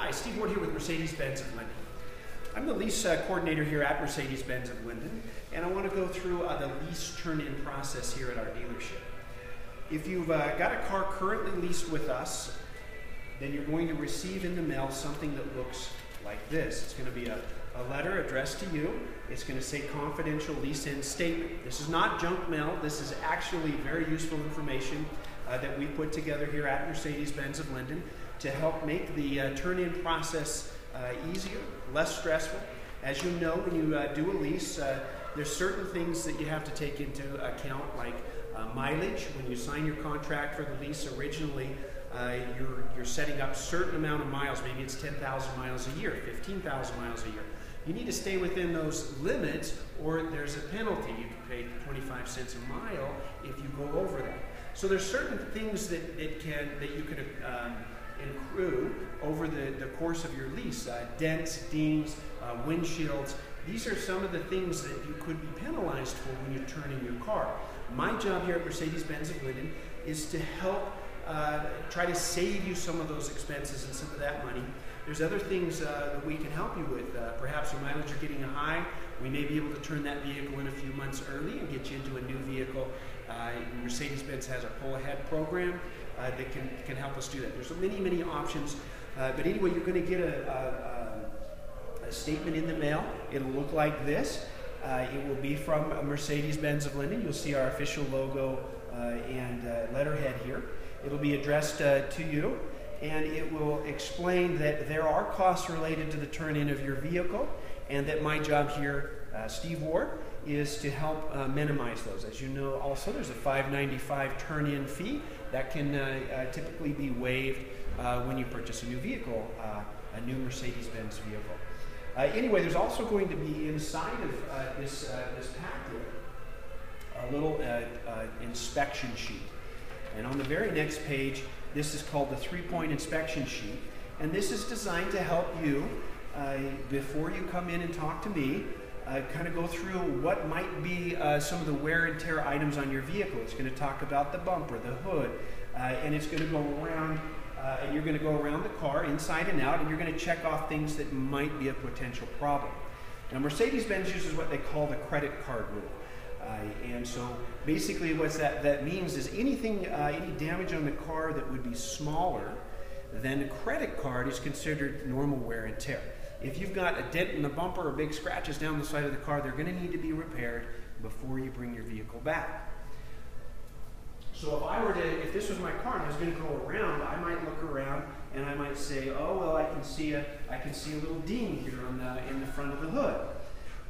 Hi, Steve Ward here with Mercedes-Benz of Lindon. I'm the lease coordinator here at Mercedes-Benz of Lindon, and I want to go through the lease turn-in process here at our dealership. If you've got a car currently leased with us, then you're going to receive in the mail something that looks like this. It's going to be a letter addressed to you. It's going to say confidential lease-in statement. This is not junk mail. This is actually very useful information that we put together here at Mercedes-Benz of Lindon to help make the turn-in process easier, less stressful. As you know, when you do a lease, there's certain things that you have to take into account, like mileage. When you sign your contract for the lease originally, you're setting up a certain amount of miles. Maybe it's 10,000 miles a year, 15,000 miles a year. You need to stay within those limits, or there's a penalty. You can pay 25 cents a mile if you go over that. So there's certain things that you can accrue over the course of your lease. Dents, dings, windshields. These are some of the things that you could be penalized for when you turn in your car. My job here at Mercedes-Benz of Lindon is to help try to save you some of those expenses and some of that money. There's other things that we can help you with. Perhaps your mileage are getting high. We may be able to turn that vehicle in a few months early and get you into a new vehicle. Mercedes-Benz has a pull-ahead program that can help us do that. There's many options. But anyway, you're going to get a statement in the mail. It'll look like this. It will be from Mercedes-Benz of Lindon. You'll see our official logo and letterhead here. It'll be addressed to you, and it will explain that there are costs related to the turn-in of your vehicle, and that my job here, Steve Ward, is to help minimize those. As you know, also there's a $5.95 turn-in fee that can typically be waived when you purchase a new vehicle, a new Mercedes-Benz vehicle. Anyway, there's also going to be inside of this packet a little inspection sheet. And on the very next page, this is called the 3-point inspection sheet. And this is designed to help you, before you come in and talk to me, kind of go through what might be some of the wear and tear items on your vehicle. It's going to talk about the bumper, the hood, and it's going to go around, and you're going to go around the car inside and out, and you're going to check off things that might be a potential problem. Now, Mercedes-Benz uses what they call the credit card rule. And so basically what that means is anything, any damage on the car that would be smaller than a credit card is considered normal wear and tear. If you've got a dent in the bumper or big scratches down the side of the car, they're going to need to be repaired before you bring your vehicle back. So if this was my car and I was going to go around, I might look around and I might say, oh well, I can see a little ding here in the front of the hood.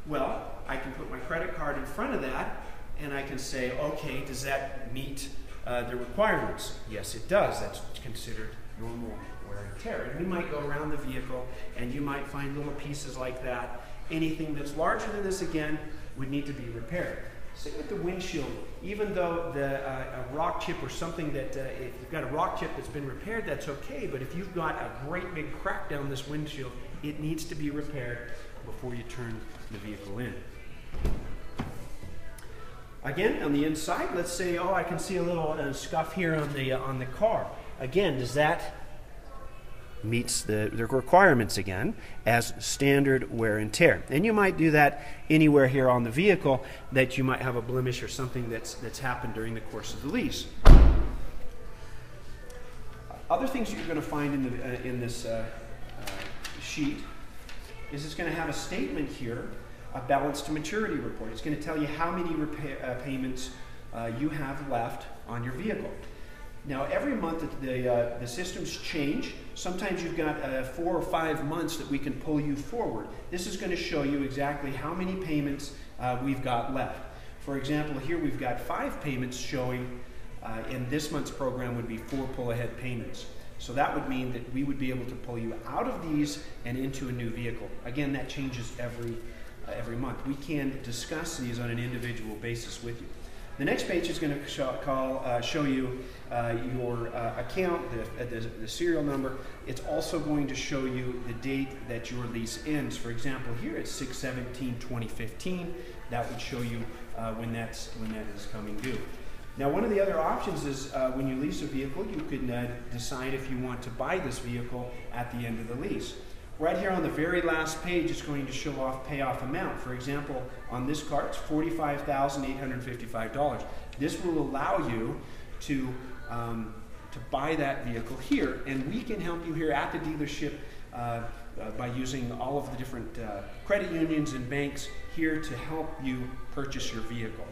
Well, I can put my credit card in front of that, and I can say, okay, does that meet the requirements? Yes, it does. That's considered normal wear and tear. And you might go around the vehicle, and you might find little pieces like that. Anything that's larger than this, again, would need to be repaired. Same with the windshield. Even though a rock chip or something that, if you've got a rock chip that's been repaired, that's okay. But if you've got a great big crack down this windshield, it needs to be repaired before you turn the vehicle in. Again, on the inside, let's say, oh, I can see a little scuff here on the car. Again, does that meets the requirements again as standard wear and tear? And you might do that anywhere here on the vehicle that you might have a blemish or something that's happened during the course of the lease. Other things you're going to find in this sheet is it's going to have a statement here, a balance to maturity report. It's going to tell you how many payments you have left on your vehicle. Now, every month the systems change. Sometimes you've got 4 or 5 months that we can pull you forward. This is going to show you exactly how many payments we've got left. For example, here we've got 5 payments showing, in this month's program would be 4 pull-ahead payments. So that would mean that we would be able to pull you out of these and into a new vehicle. Again, that changes every month. We can discuss these on an individual basis with you. The next page is going to show you your account, the serial number. It's also going to show you the date that your lease ends. For example, here it's 6/17/2015. That would show you when that is coming due. Now, one of the other options is when you lease a vehicle, you can decide if you want to buy this vehicle at the end of the lease. Right here on the very last page, it's going to show off payoff amount. For example, on this car, it's $45,855. This will allow you to buy that vehicle here, and we can help you here at the dealership by using all of the different credit unions and banks here to help you purchase your vehicle.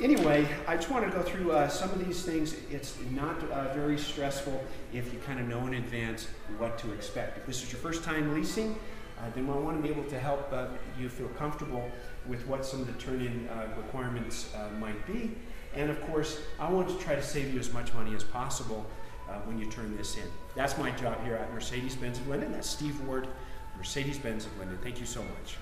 Anyway, I just want to go through some of these things. It's not very stressful if you kind of know in advance what to expect. If this is your first time leasing, then I want to be able to help you feel comfortable with what some of the turn-in requirements might be. And of course, I want to try to save you as much money as possible when you turn this in. That's my job here at Mercedes-Benz of Lindon. That's Steve Ward, Mercedes-Benz of Lindon. Thank you so much.